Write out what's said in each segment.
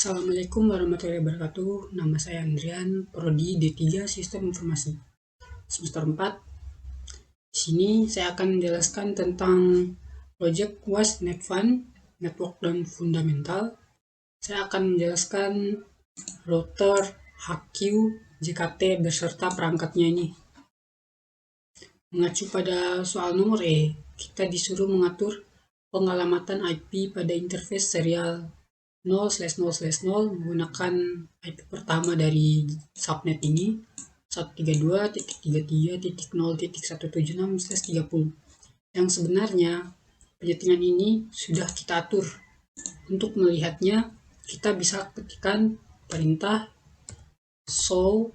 Assalamualaikum warahmatullahi wabarakatuh. Nama saya Andrian, Prodi D3 Sistem Informasi. Semester 4. Di sini saya akan menjelaskan tentang project WAS NetFun, Network dan Fundamental. Saya akan menjelaskan router, HQ, JKT beserta perangkatnya ini. Mengacu pada soal nomor E, kita disuruh mengatur pengalamatan IP pada interface serial 0/0/0 menggunakan IP pertama dari subnet ini 132.33.0.176/30. Yang sebenarnya penyetingan ini sudah kita atur. Untuk melihatnya, kita bisa ketikkan perintah show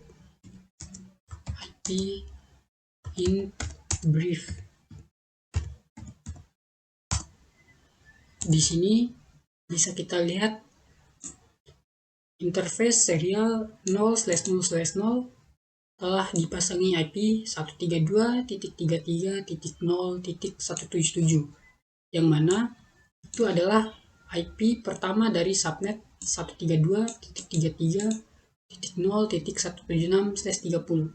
IP in brief. Di sini bisa kita lihat interface serial 0/0/0 telah dipasangi IP 132.33.0.177, yang mana itu adalah IP pertama dari subnet 132.33.0.176/30.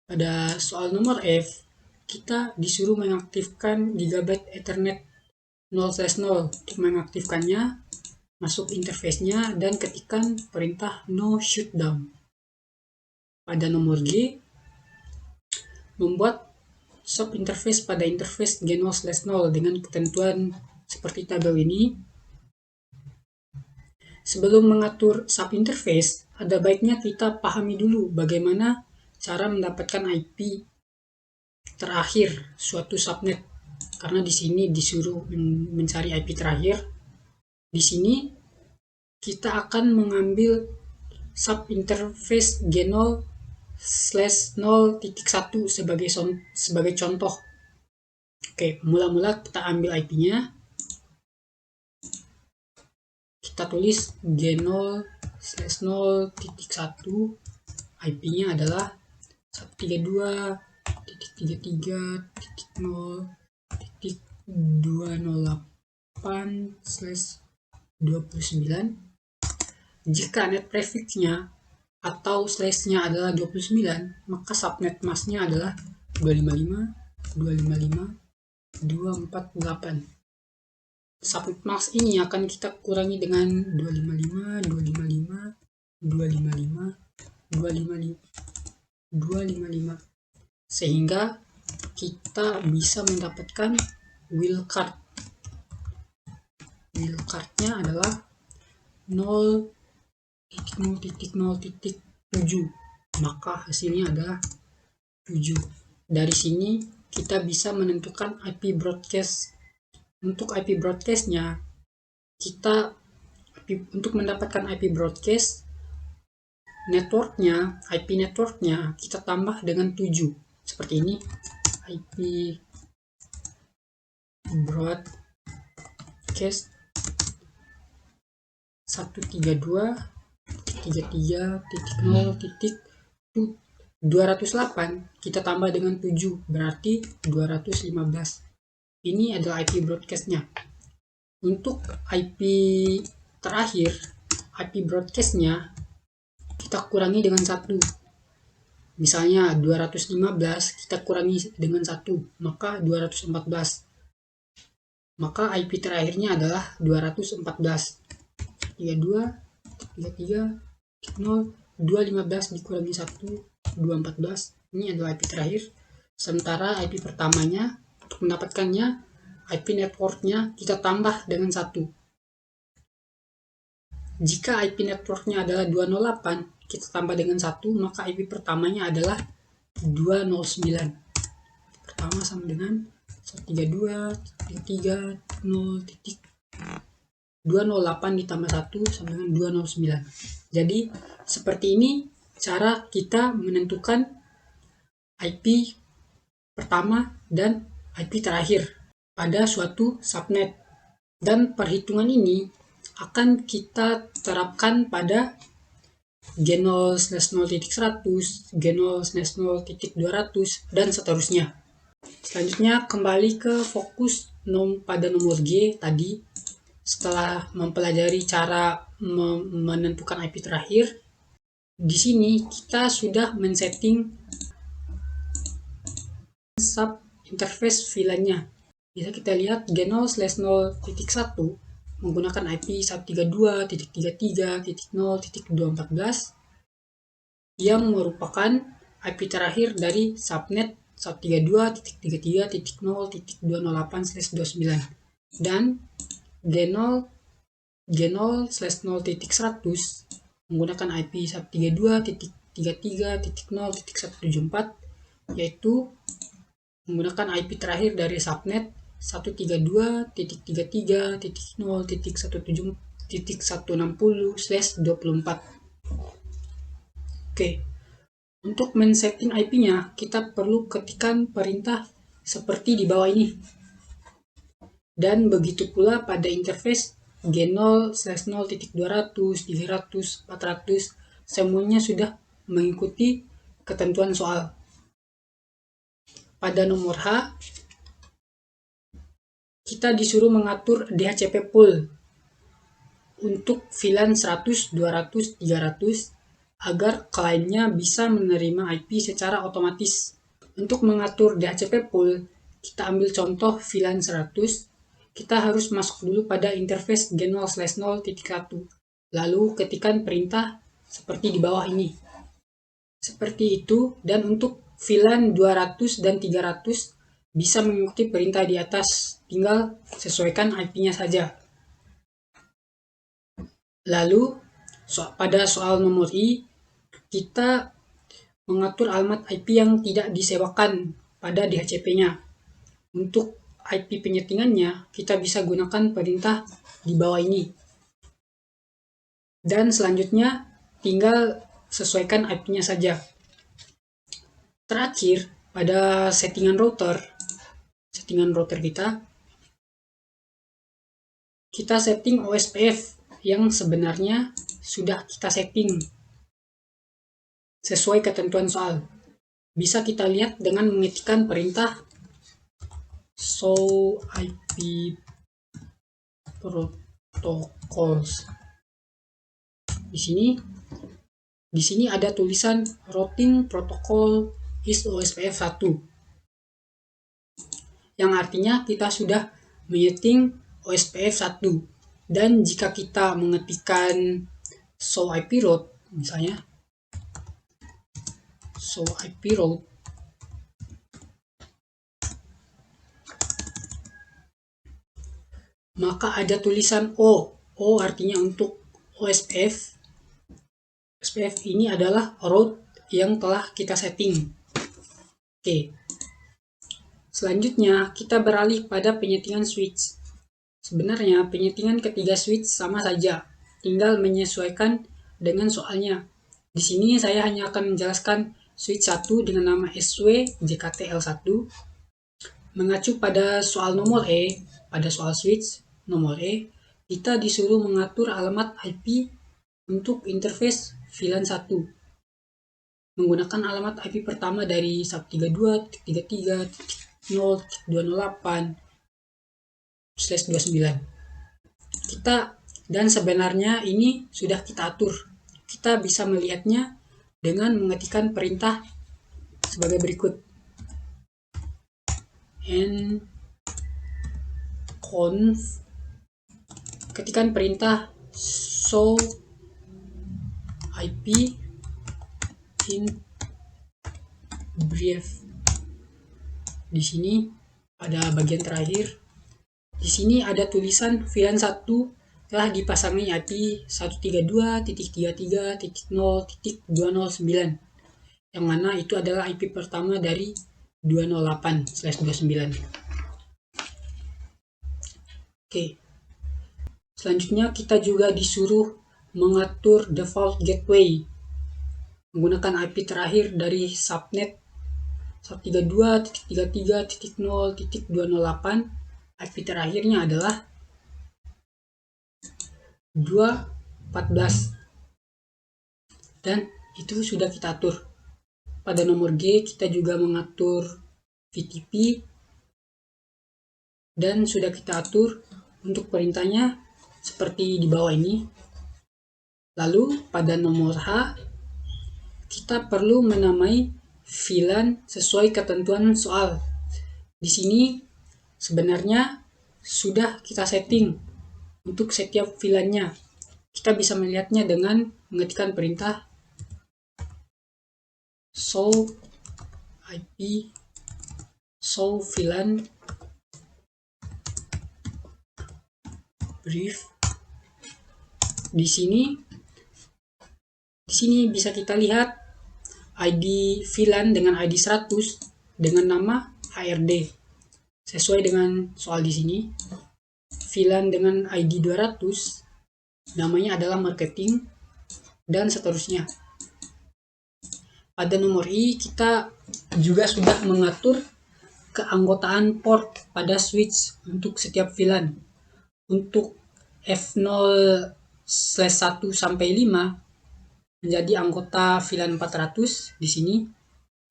Pada soal nomor F, kita disuruh mengaktifkan Gigabit Ethernet 0/0. Untuk mengaktifkannya, masuk interface-nya dan ketikkan perintah no shutdown. Pada nomor G, membuat sub interface pada interface G0/0 dengan ketentuan seperti tabel ini. Sebelum mengatur sub interface, ada baiknya kita pahami dulu bagaimana cara mendapatkan IP terakhir suatu subnet. Karena di sini disuruh mencari IP terakhir. Di sini kita akan mengambil sub interface G0/0.1 sebagai contoh. Oke, mula-mula kita ambil IP-nya. Kita tulis G0/0.1, IP-nya adalah 132.168/29. Jika net prefix-nya atau slash-nya adalah 29, maka subnet mask-nya adalah 255.255.248. Subnet mask ini akan kita kurangi dengan 255 sehingga kita bisa mendapatkan wildcard. Wildcard-nya adalah 0.0.0.7, maka hasilnya adalah 7. Dari sini kita bisa menentukan IP broadcast. Untuk IP broadcast-nya, untuk mendapatkan IP broadcast, IP networknya kita tambah dengan 7. Seperti ini, IP broadcast 132.33.0.208 kita tambah dengan 7, berarti 215. Ini adalah IP broadcast-nya. Untuk IP terakhir, IP broadcast-nya kita kurangi dengan 1. Misalnya 215 kita kurangi dengan 1, maka 214. Maka IP terakhirnya adalah 214. 215 dikurangi 1, 214. Ini adalah IP terakhir. Sementara IP pertamanya, untuk mendapatkannya, IP networknya kita tambah dengan 1. Jika IP networknya adalah 208, kita tambah dengan 1, maka IP pertamanya adalah 209. Pertama sama dengan 132.33.0.208 ditambah 1 sama dengan 209. Jadi seperti ini cara kita menentukan IP pertama dan IP terakhir pada suatu subnet. Dan perhitungan ini akan kita terapkan pada G0/0.100, G0/0.200, dan seterusnya. Selanjutnya kembali ke fokus pada nomor G tadi. setelah mempelajari cara menentukan IP terakhir, di sini kita sudah men-setting sub interface VLAN-nya. Bisa kita lihat G0/0.1 menggunakan IP 132.33.0.214 yang merupakan IP terakhir dari subnet 132.33.0.208/29 dan G0/0.100 menggunakan IP 132.33.0.174 yaitu menggunakan IP terakhir dari subnet 132.33.0.160/24. Oke, untuk men-setting IP-nya, kita perlu ketikkan perintah seperti di bawah ini. Dan begitu pula pada interface G0/0.200, 300, 400, semuanya sudah mengikuti ketentuan soal. Pada nomor H, kita disuruh mengatur DHCP pool untuk VLAN 100, 200, 300 agar kliennya bisa menerima IP secara otomatis. Untuk mengatur DHCP pool, kita ambil contoh VLAN 100. Kita harus masuk dulu pada interface G0/0.1. Lalu ketikkan perintah seperti di bawah ini. Seperti itu, dan untuk VLAN 200 dan 300 bisa mengikuti perintah di atas, tinggal sesuaikan IP-nya saja. Lalu pada soal nomor I, kita mengatur alamat IP yang tidak disewakan pada DHCP-nya. Untuk IP penyetingannya, kita bisa gunakan perintah di bawah ini. Dan selanjutnya, tinggal sesuaikan IP-nya saja. Terakhir, pada settingan router kita setting OSPF yang sebenarnya sudah kita setting sesuai ketentuan soal. Bisa kita lihat dengan mengetikkan perintah show IP protocols. Di sini ada tulisan routing protocol is OSPF 1. Yang artinya kita sudah menyeting OSPF 1. Dan jika kita mengetikkan show IP route, misalnya show IP route, maka ada tulisan O. O artinya untuk OSPF. OSPF ini adalah route yang telah kita setting. Oke. Selanjutnya, kita beralih pada penyetingan switch. Sebenarnya, penyetingan ketiga switch sama saja, tinggal menyesuaikan dengan soalnya. Di sini saya hanya akan menjelaskan switch 1 dengan nama SW JKTL1. Mengacu pada soal nomor E, pada soal switch nomor E, kita disuruh mengatur alamat IP untuk interface VLAN 1. Menggunakan alamat IP pertama dari 132.33.0.208/29. Dan sebenarnya ini sudah kita atur. Kita bisa melihatnya dengan mengetikkan perintah sebagai berikut. Nconf, ketikkan perintah show IP in brief. Di sini pada bagian terakhir, di sini ada tulisan VLAN 1 telah dipasangi IP 132.33.0.209, yang mana itu adalah IP pertama dari 208/29. Oke. Selanjutnya kita juga disuruh mengatur default gateway menggunakan IP terakhir dari subnet 132.33.0.208. IP terakhirnya adalah 214. Dan itu sudah kita atur. Pada nomor G kita juga mengatur VTP dan sudah kita atur untuk perintahnya seperti di bawah ini. Lalu pada nomor H, kita perlu menamai VLAN sesuai ketentuan soal. Di sini sebenarnya sudah kita setting untuk setiap VLAN-nya. Kita bisa melihatnya dengan mengetikkan perintah show IP show VLAN brief. Di sini bisa kita lihat ID VLAN dengan ID 100 dengan nama HRD. Sesuai dengan soal di sini, VLAN dengan ID 200 namanya adalah marketing dan seterusnya. Pada nomor I, kita juga sudah mengatur keanggotaan port pada switch untuk setiap VLAN. Untuk F0/1 sampai 5 menjadi anggota VLAN 400. Di sini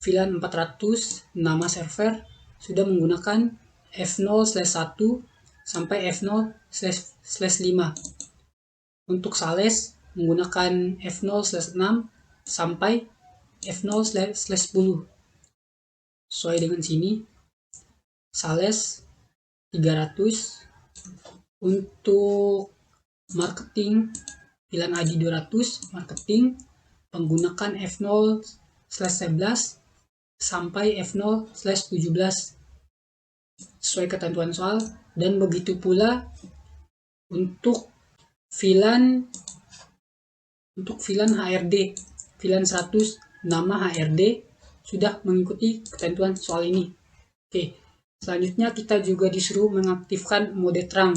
VLAN 400 nama server sudah menggunakan F0/1 sampai F0/5. Untuk Sales menggunakan F0/6 sampai F0/10. Sesuai dengan sini, Sales 300. Untuk marketing VLAN ID 200 marketing menggunakan F0/11 sampai F0/17 sesuai ketentuan soal. Dan begitu pula untuk VLAN HRD VLAN 100 nama HRD sudah mengikuti ketentuan soal ini. Oke, selanjutnya kita juga disuruh mengaktifkan mode terang.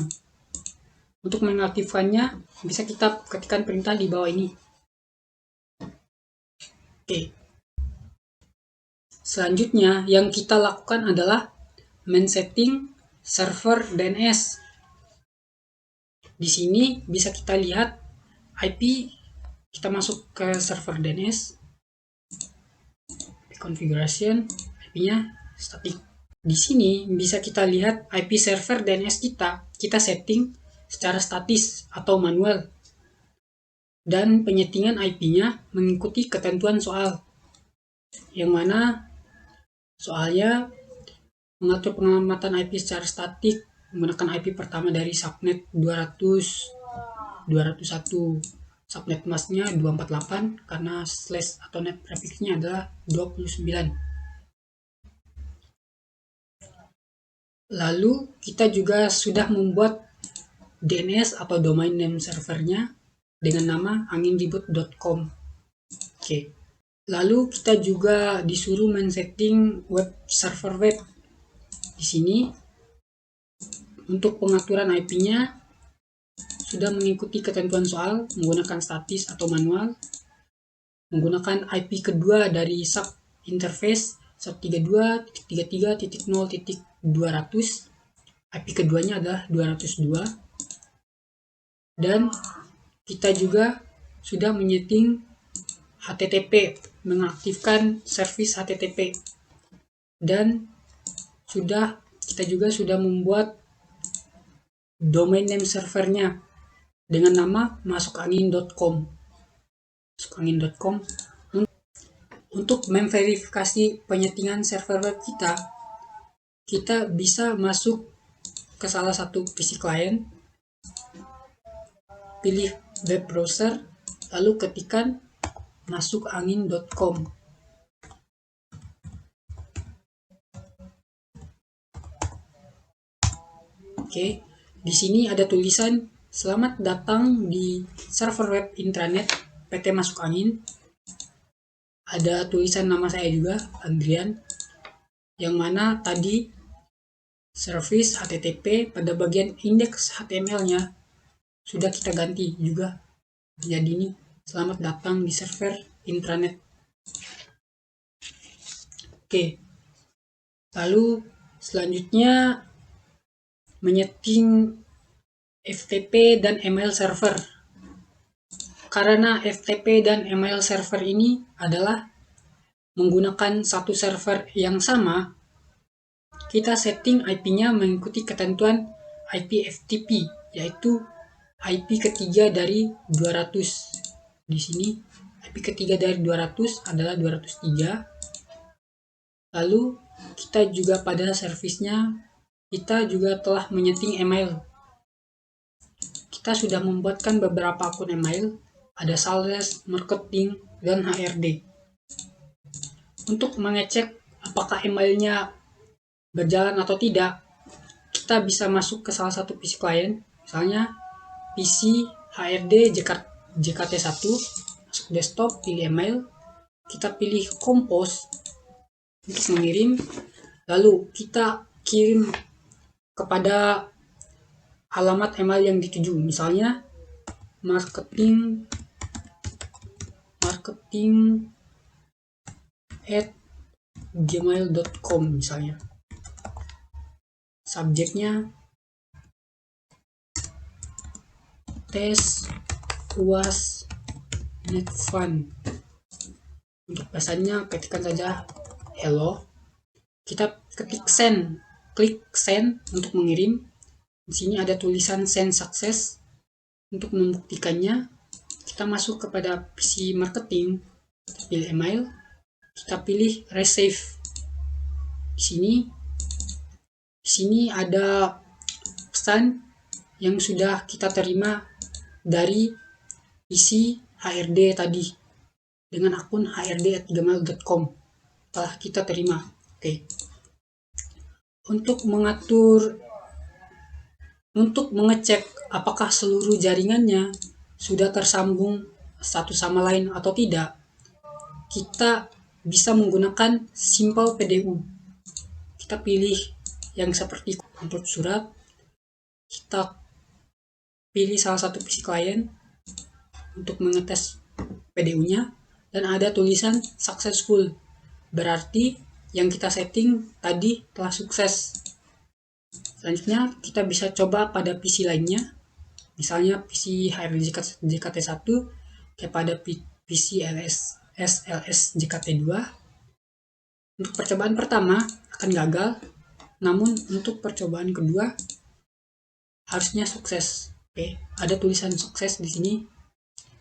Untuk mengaktifkannya bisa kita ketikkan perintah di bawah ini. Oke. Selanjutnya yang kita lakukan adalah men-setting server DNS. Di sini bisa kita lihat IP, kita masuk ke server DNS, configuration, IP-nya static. Di sini bisa kita lihat IP server DNS kita setting secara statis atau manual, dan penyetingan IP-nya mengikuti ketentuan soal, yang mana soalnya mengatur pengamatan IP secara statik menggunakan IP pertama dari subnet 200.201, subnet masknya 248 karena slash atau net prefixnya adalah 29. Lalu kita juga sudah membuat DNS atau domain name servernya dengan nama anginribut.com. Oke. Lalu kita juga disuruh men-setting web server web. Di sini untuk pengaturan IP-nya sudah mengikuti ketentuan soal menggunakan statis atau manual, menggunakan IP kedua dari sub interface sub 32.33.0.200. IP keduanya adalah 202. Dan kita juga sudah menyeting HTTP, mengaktifkan service HTTP. Dan kita juga sudah membuat domain name servernya dengan nama masukangin.com. Masukangin.com. Untuk memverifikasi penyetingan server web kita bisa masuk ke salah satu PC client, pilih web browser, lalu ketikkan masukangin.com. Oke, di sini ada tulisan selamat datang di server web intranet PT Masuk Angin. Ada tulisan nama saya juga, Andrian, yang mana tadi service HTTP pada bagian indeks HTML-nya sudah kita ganti juga jadi ini selamat datang di server intranet. Oke, lalu selanjutnya menyeting FTP dan email server. Karena FTP dan email server ini adalah menggunakan satu server yang sama, kita setting IP-nya mengikuti ketentuan IP FTP, yaitu IP ketiga dari 200. Di sini IP ketiga dari 200 adalah 203. Lalu kita juga pada servisnya kita juga telah menyeting email. Kita sudah membuatkan beberapa akun email, ada sales, marketing, dan HRD. Untuk mengecek apakah emailnya berjalan atau tidak, kita bisa masuk ke salah satu PC klien, misalnya PC HRD JKT1, masuk desktop, pilih email, kita pilih compose untuk mengirim, lalu kita kirim kepada alamat email yang dituju, misalnya marketing @gmail.com misalnya. Subjeknya tes UAS net fun. Untuk pesannya ketikkan saja hello. Kita ketik send, klik send untuk mengirim. Di sini ada tulisan send success. Untuk membuktikannya, kita masuk kepada PC marketing, pilih email, kita pilih receive. Di sini ada pesan yang sudah kita terima dari PC HRD tadi dengan akun hrd@gmail.com telah kita terima. Oke. Untuk mengecek apakah seluruh jaringannya sudah tersambung satu sama lain atau tidak, kita bisa menggunakan simple PDU. Kita pilih yang seperti upload surat, kita pilih salah satu PC klien untuk mengetes PDU-nya, dan ada tulisan successful, berarti yang kita setting tadi telah sukses. Selanjutnya kita bisa coba pada PC lainnya, misalnya PC HRD JKT1 kepada PC SLS JKT2. Untuk percobaan pertama akan gagal, namun untuk percobaan kedua harusnya sukses. Oke, ada tulisan sukses di sini,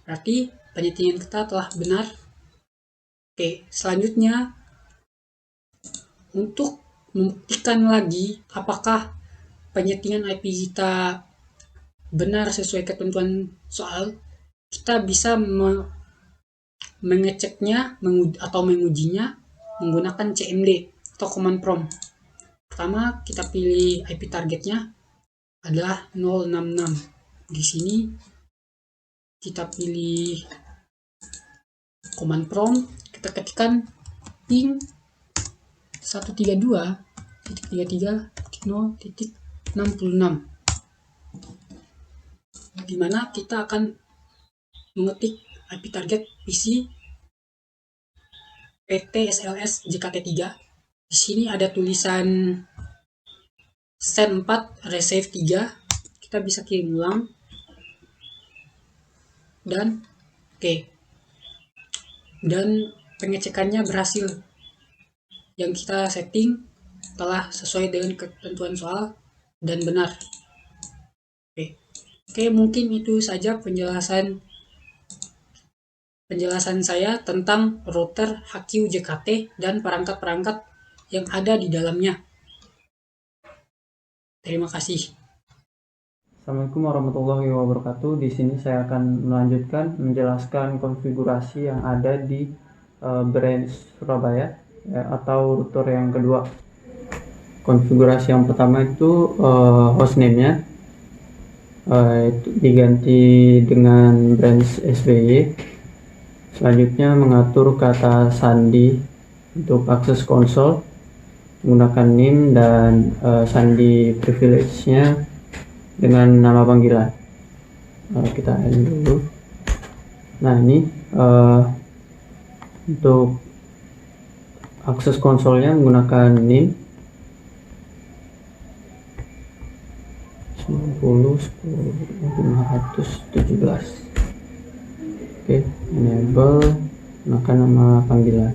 berarti penyetingan kita telah benar. Oke, selanjutnya untuk membuktikan lagi apakah penyetingan IP kita benar sesuai ketentuan soal, kita bisa mengeceknya atau mengujinya menggunakan CMD atau command prompt. Pertama, kita pilih IP targetnya adalah 066. Di sini kita pilih command prompt, kita ketikkan ping 132.33.0.66, di mana kita akan mengetik IP target PC PT SLS JKT3. Di sini ada tulisan send 4 receive 3. Kita bisa kirim ulang dan oke. Dan pengecekannya berhasil. Yang kita setting telah sesuai dengan ketentuan soal dan benar. Oke, mungkin itu saja penjelasan saya tentang router HQ JKT dan perangkat-perangkat yang ada di dalamnya. Terima kasih. Assalamualaikum warahmatullahi wabarakatuh. Di sini saya akan melanjutkan menjelaskan konfigurasi yang ada di branch Surabaya atau router yang kedua. Konfigurasi yang pertama itu hostname-nya itu diganti dengan branch SBY. Selanjutnya mengatur kata sandi untuk akses konsol menggunakan NIM dan sandi privilege-nya dengan nama panggilan. Kita add dulu. Nah, ini untuk akses konsolnya menggunakan NIM 90.10.517. Oke, enable menggunakan nama panggilan.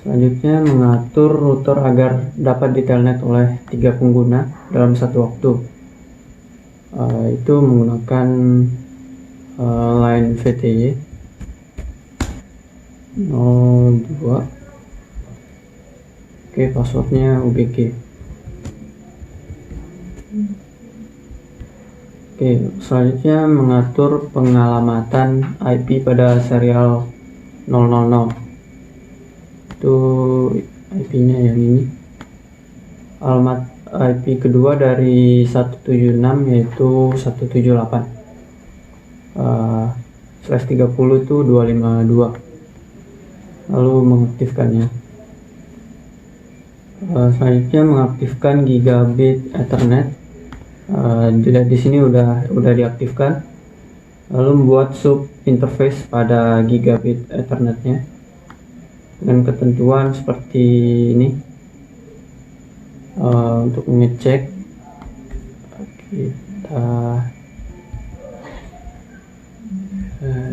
Selanjutnya mengatur router agar dapat ditelnet oleh 3 pengguna dalam satu waktu. itu menggunakan line VTY 02. Oke, passwordnya UBG. Oke, selanjutnya mengatur pengalamatan IP pada serial 000. Itu IP-nya yang ini. Alamat IP kedua dari 176 yaitu 178. /30 itu 252. Lalu mengaktifkannya. Selanjutnya mengaktifkan gigabit Ethernet. Dilihat di sini udah diaktifkan. Lalu membuat sub interface pada gigabit Ethernetnya dengan ketentuan seperti ini. Untuk mengecek kita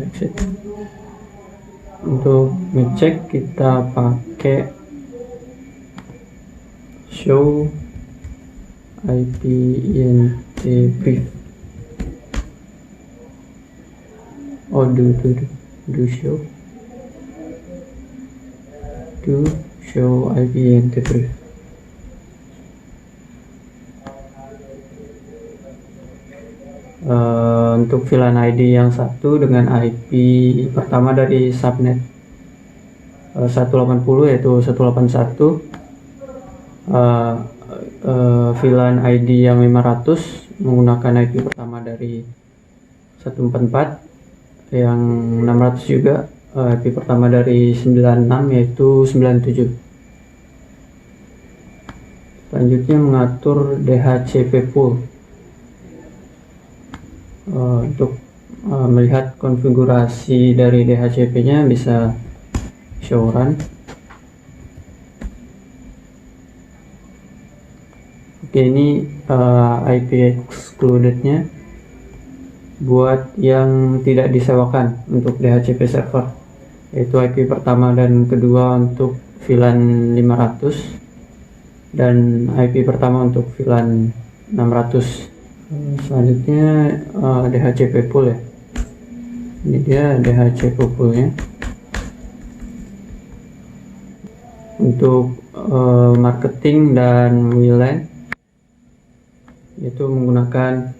exit. Untuk ngecek kita pakai show IP int brief. Do show IP int brief. Untuk VLAN ID yang satu dengan IP pertama dari subnet 180 yaitu 181, VLAN ID yang 500 menggunakan IP pertama dari 144, yang 600 juga IP pertama dari 96 yaitu 97. Selanjutnya mengatur DHCP pool. Untuk melihat konfigurasi dari DHCP-nya bisa show run. Oke, ini IP excluded-nya buat yang tidak disewakan untuk DHCP server, yaitu IP pertama dan kedua untuk VLAN 500 dan IP pertama untuk VLAN 600. Selanjutnya DHCP pool ya. Ini dia DHCP poolnya. Untuk marketing dan WLAN itu menggunakan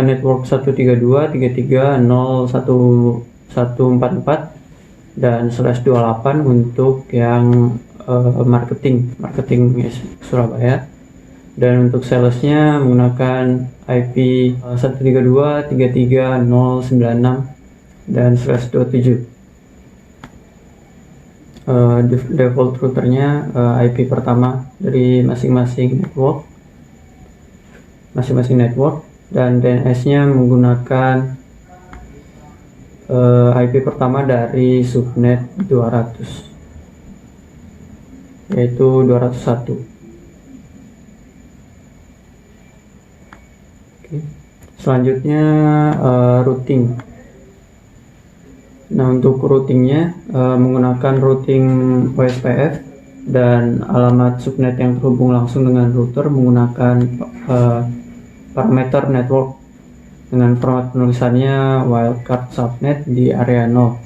network 132.33.0.144 dan /28 untuk yang marketing Surabaya. Dan untuk salesnya menggunakan IP 132.33.0.96 dan /27. Default routernya IP pertama dari masing-masing network, dan DNS-nya menggunakan IP pertama dari subnet 200 yaitu 201. Selanjutnya routing. Nah, untuk routingnya menggunakan routing OSPF dan alamat subnet yang terhubung langsung dengan router menggunakan parameter network dengan format penulisannya wildcard subnet di area 0.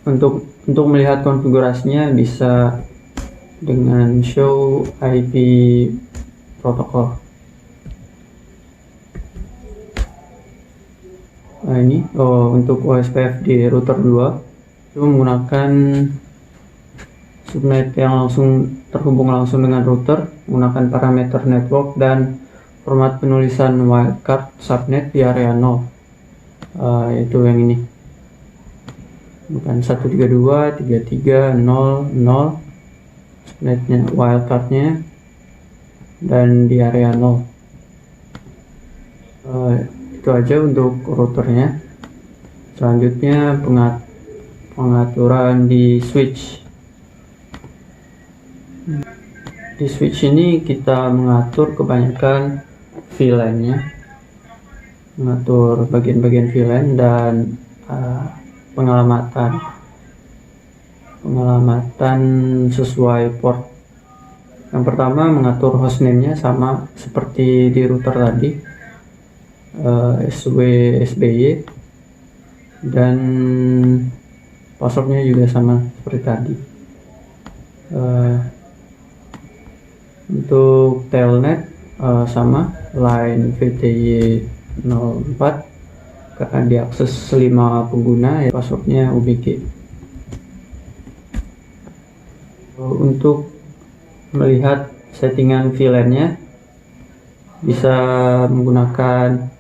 Untuk melihat konfigurasinya bisa dengan show IP protocol. Nah, ini untuk OSPF di router 2 itu menggunakan subnet yang terhubung langsung dengan router menggunakan parameter network dan format penulisan wildcard subnet di area 0, yaitu yang ini, bukan 132.33.0.0 subnetnya, wildcardnya, dan di area 0. Itu aja untuk routernya. Selanjutnya pengaturan di switch. Di switch ini kita mengatur kebanyakan VLAN-nya, mengatur bagian-bagian VLAN dan pengalamatan sesuai port Yang pertama, mengatur hostname-nya sama seperti di router tadi, SW SBY, dan passwordnya juga sama seperti tadi. Untuk telnet sama line VTY 04 karena diakses 5 pengguna, ya passwordnya UBG. Untuk melihat settingan VLAN-nya bisa menggunakan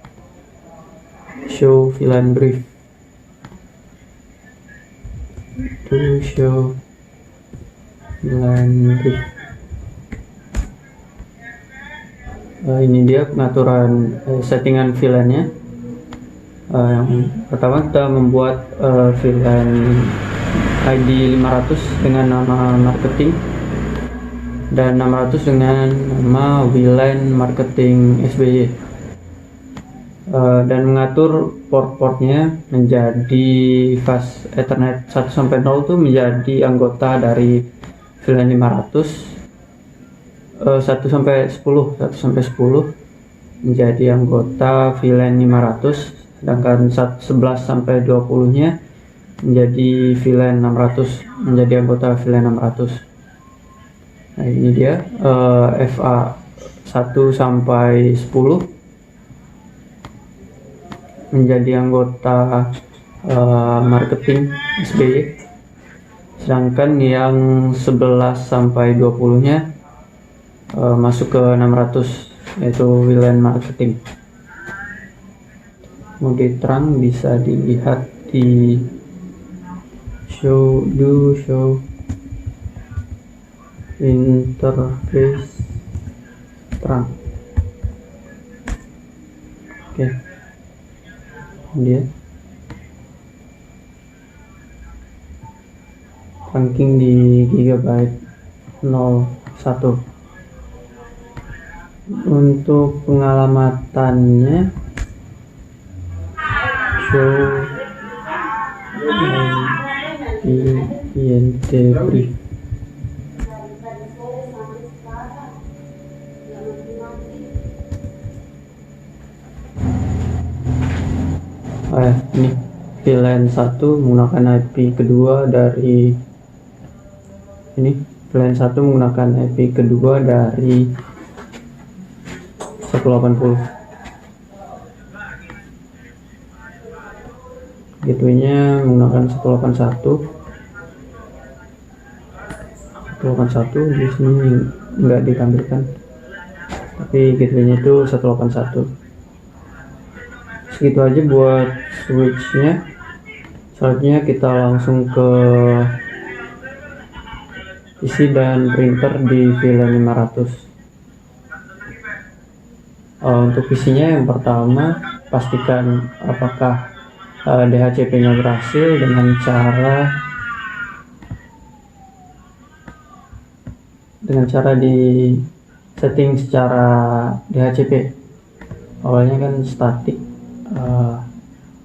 show VLAN brief. To show VLAN brief. Ini dia pengaturan settingan VLAN-nya. Yang pertama, kita membuat VLAN ID 500 dengan nama marketing dan 600 dengan nama VLAN marketing SBY, dan mengatur port-portnya menjadi fast Ethernet 1 sampai 0 itu menjadi anggota dari VLAN 500, 1 sampai 10 menjadi anggota VLAN 500, sedangkan 11 sampai 20 nya menjadi VLAN 600, menjadi anggota VLAN 600. Nah, ini dia FA 1 sampai 10 menjadi anggota marketing SBY, sedangkan yang 11 sampai 20 nya masuk ke 600, yaitu VLAN marketing. Mode terang bisa dilihat di show interface terang. Oke, dia ranking di gigabyte 01. Untuk pengalamannya show INT brief. Ini VLAN 1 menggunakan IP kedua dari VLAN 1 menggunakan IP kedua dari 180. Gateway-nya menggunakan 181 di sini enggak ditampilkan, tapi gateway-nya itu 181. Segitu aja buat switch-nya. Selanjutnya kita langsung ke PC dan printer di VLAN 500. Untuk PC-nya, yang pertama pastikan apakah DHCP-nya berhasil dengan cara di setting secara DHCP. Awalnya kan statik,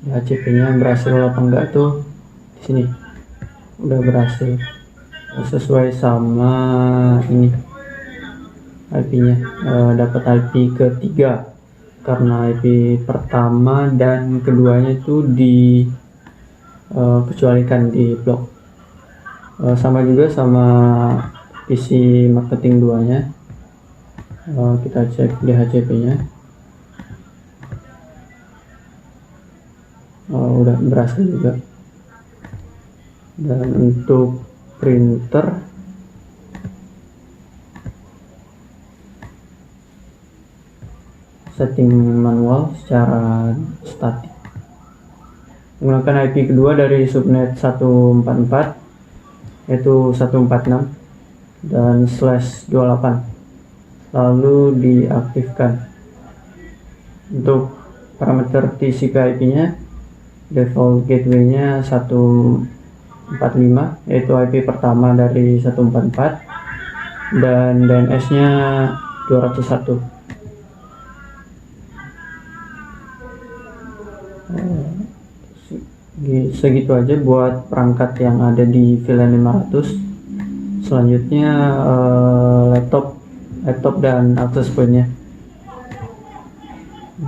DHCP-nya berhasil apa enggak tuh di sini. Udah berhasil sesuai sama ini IP-nya, dapat IP ketiga karena IP pertama dan keduanya itu kecualikan di blok. Sama juga sama PC marketing 2-nya. Kita cek DHCP-nya. Udah berhasil juga. Dan untuk printer, setting manual secara statik menggunakan IP kedua dari subnet 144, yaitu 146 dan /28, lalu diaktifkan. Untuk parameter TCP/IP nya, default gateway-nya 145, yaitu IP pertama dari 144, dan DNS-nya 201. Segitu aja buat perangkat yang ada di VLAN 500. Selanjutnya laptop laptop dan access point-nya.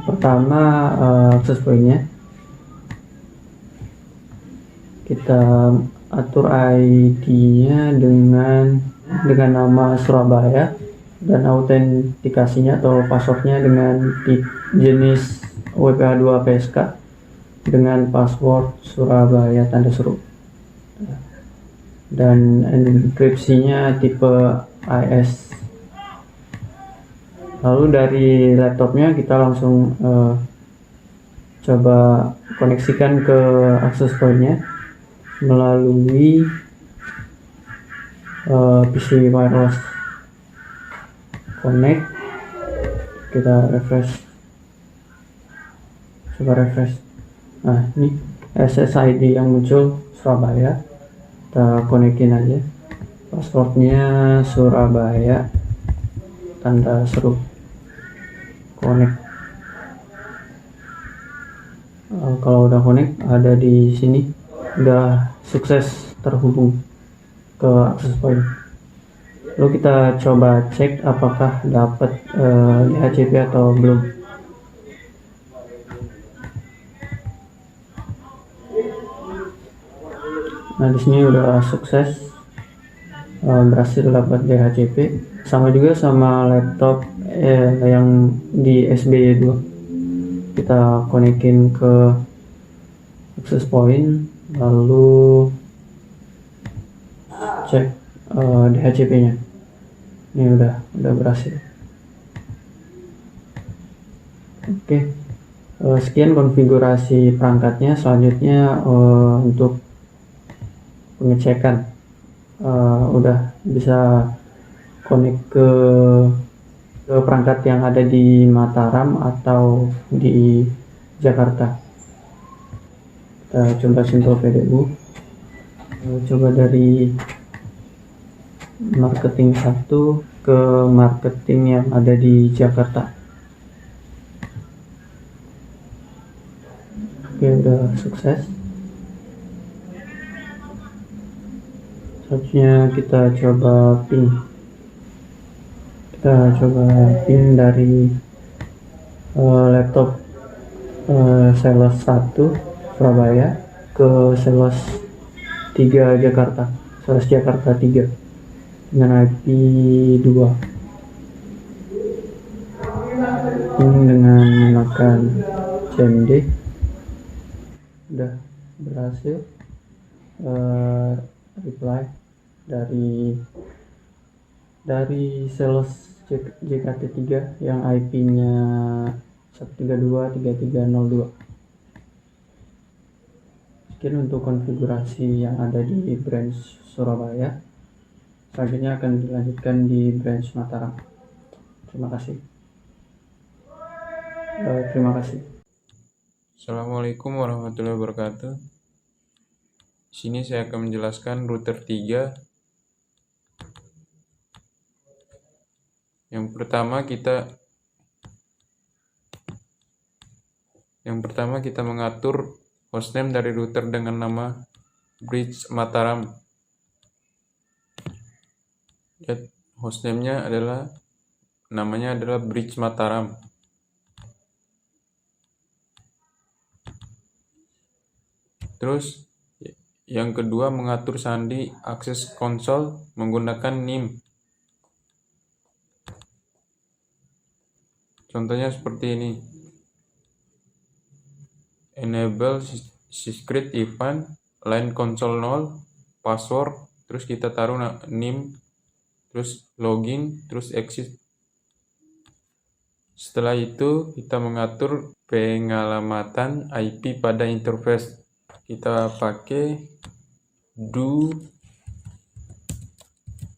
Pertama, access point-nya kita atur ID-nya dengan nama Surabaya dan autentikasinya atau passwordnya dengan jenis WPA2 PSK dengan password Surabaya tanda seru, dan enkripsinya tipe AES. Lalu dari laptopnya kita langsung coba koneksikan ke access point-nya melalui PC wireless. Connect, kita coba refresh. Nah, ini SSID yang muncul Surabaya, kita konekin aja. Passwordnya Surabaya tanda seru. Connect. Kalau udah connect, ada di sini udah sukses terhubung ke access point. Lalu kita coba cek apakah dapat DHCP atau belum. Nah, di sini udah sukses, berhasil dapat DHCP. Sama juga sama laptop yang di SBY2. Kita konekin ke access point, lalu cek DHCP-nya. Ini udah berhasil. Oke, sekian konfigurasi perangkatnya. Selanjutnya untuk pengecekan, udah bisa connect ke perangkat yang ada di Mataram atau di Jakarta. Kita coba simple PDU. Coba dari marketing 1 ke marketing yang ada di Jakarta. Oke, udah sukses. Selanjutnya kita coba ping. Kita coba ping dari laptop sales 1 Surabaya ke sales 3 Jakarta, sales Jakarta 3 dengan IP 2. Ping dengan menggunakan CMD. Udah berhasil reply dari sales JKT 3 yang IP-nya 132.3302. Sekian untuk konfigurasi yang ada di branch Surabaya. Selanjutnya akan dilanjutkan di branch Mataram. Terima kasih. Assalamualaikum warahmatullahi wabarakatuh. Di sini saya akan menjelaskan router 3. Yang pertama kita mengatur hostname dari router dengan nama Bridge Mataram. Hostname-nya namanya adalah Bridge Mataram. Terus yang kedua mengatur sandi akses konsol menggunakan NIM. Contohnya seperti ini. Enable secret event, line console 0, password, terus kita taruh NIM, terus login, terus exit. Setelah itu kita mengatur pengalamatan IP pada interface. Kita pakai do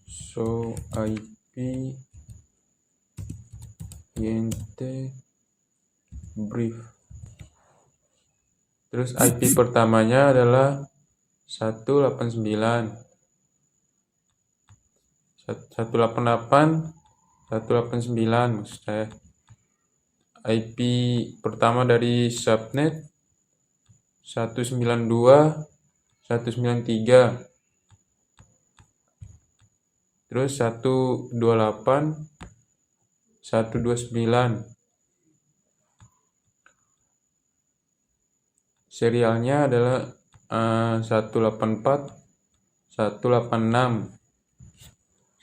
show IP int brief. Terus IP pertamanya adalah 189 maksud saya. IP pertama dari subnet 192.193, terus 128 129. Serialnya adalah 184, 186.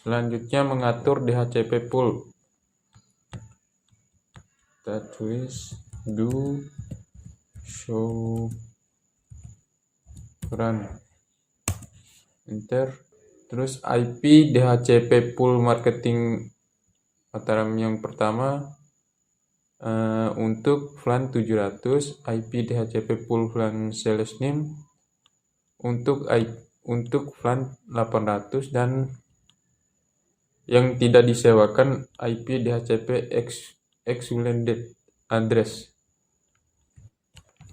Selanjutnya mengatur DHCP pool. Kita tulis do show run, enter. Terus IP DHCP pool marketing Mataram yang pertama untuk VLAN 700, IP DHCP pool VLAN sales name untuk VLAN 800, dan yang tidak disewakan IP DHCP excluded address.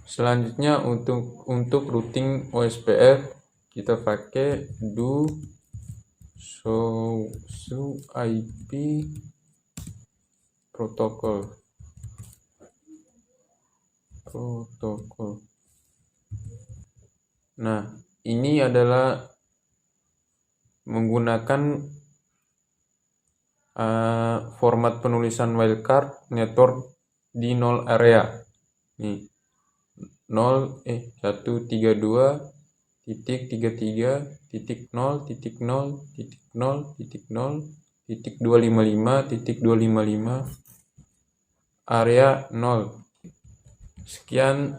Selanjutnya untuk routing OSPF kita pakai do show IP protokol. Nah, ini adalah menggunakan format penulisan wildcard network di 0 area. Nih, 132.1.0.0.0.0.255.255 area 0. Sekian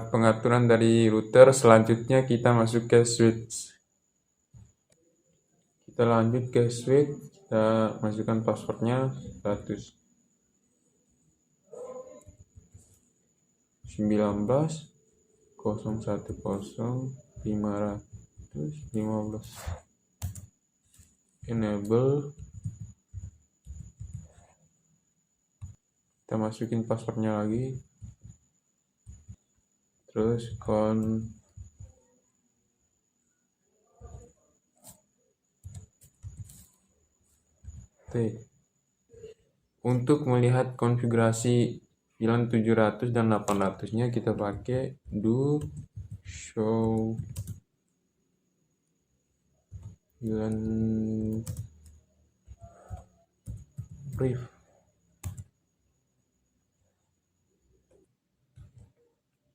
pengaturan dari router. Selanjutnya kita masuk ke switch. Kita lanjut ke switch, kita masukkan passwordnya 100 19 010 515. Enable. Kita masukin passwordnya lagi, terus untuk melihat konfigurasi VLAN 700 dan 800-nya kita pakai do show VLAN brief.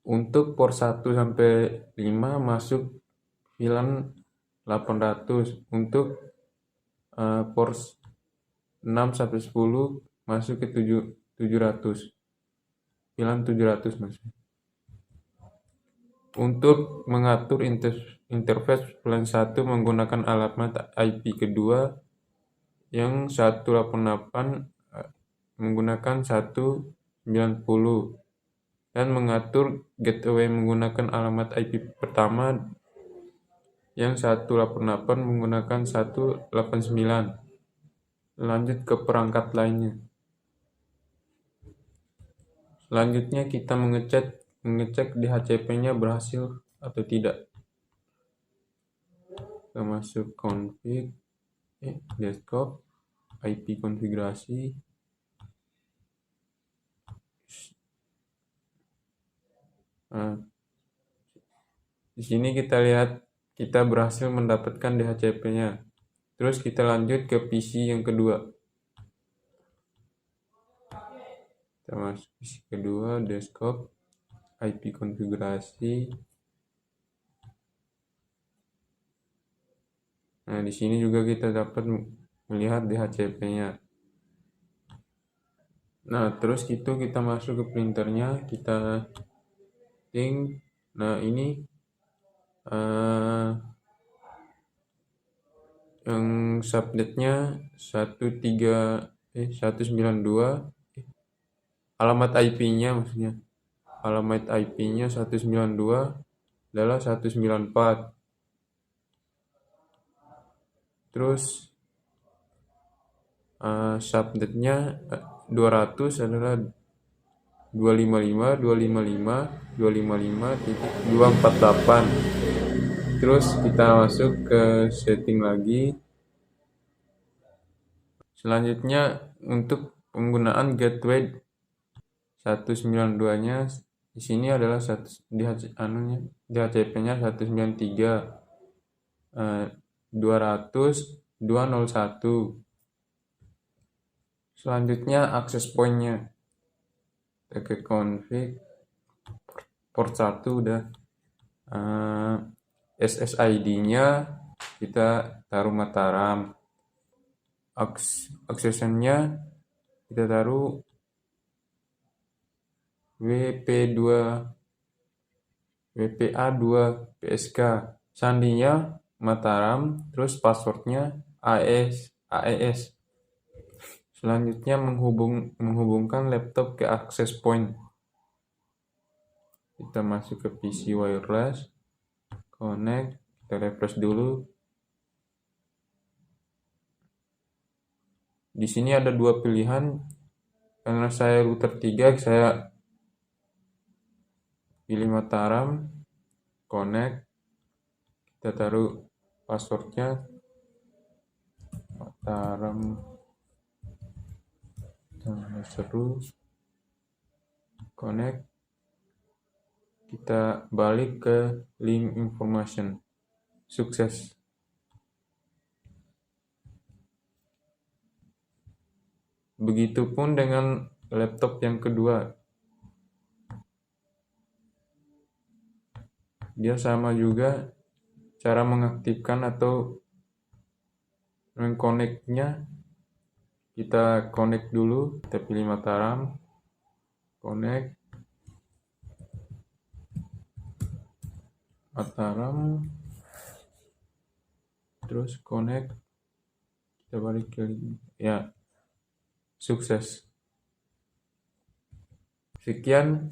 Untuk port 1 sampai 5 masuk VLAN 800. Untuk port 6 sampai 10 masuk ke 700. VLAN 700 maksudnya. Untuk mengatur interface VLAN 1 menggunakan alamat IP kedua yang 188 menggunakan 190, dan mengatur gateway menggunakan alamat IP pertama yang 188 menggunakan 189. Lanjut ke perangkat lainnya. Selanjutnya kita mengecek DHCP-nya berhasil atau tidak. Kita masuk config, desktop, IP konfigurasi. Di sini kita lihat kita berhasil mendapatkan DHCP-nya. Terus kita lanjut ke PC yang kedua. Kita masuk PC kedua, desktop, IP konfigurasi. Nah, di sini juga kita dapat melihat DHCP-nya. Nah, terus kita masuk ke printernya, kita setting. Nah, ini yang subnetnya 192, alamat IP-nya maksudnya. Alamat IP-nya 192 adalah 194. Terus subnetnya 200 adalah 255.255.248. Terus kita masuk ke setting lagi. Selanjutnya untuk penggunaan gateway 192-nya di sini adalah DHCP-nya 193 200 201. Selanjutnya akses pointnya. Kita ke config, port 1 udah. SSID-nya kita taruh Mataram. Accession-nya kita taruh WPA2 PSK. Sandinya Mataram, terus passwordnya AES. Selanjutnya menghubungkan laptop ke access point. Kita masuk ke PC wireless, connect, kita refresh dulu. Di sini ada dua pilihan. Karena saya router 3, saya pilih Mataram, connect, kita taruh passwordnya Mataram, seru, connect, kita balik ke link information, sukses. Begitupun dengan laptop yang kedua, dia sama juga cara mengaktifkan atau mengconnect-nya. Kita connect dulu, kita pilih Mataram, connect, Mataram, terus connect, kita balik ke link. Ya, sukses. Sekian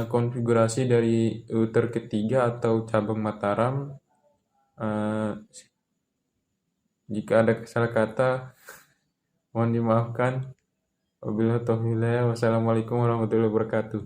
konfigurasi dari router ketiga atau cabang Mataram. Jika ada salah kata, mohon dimaafkan. Wabillahi taufiq hidayah. Wassalamualaikum warahmatullahi wabarakatuh.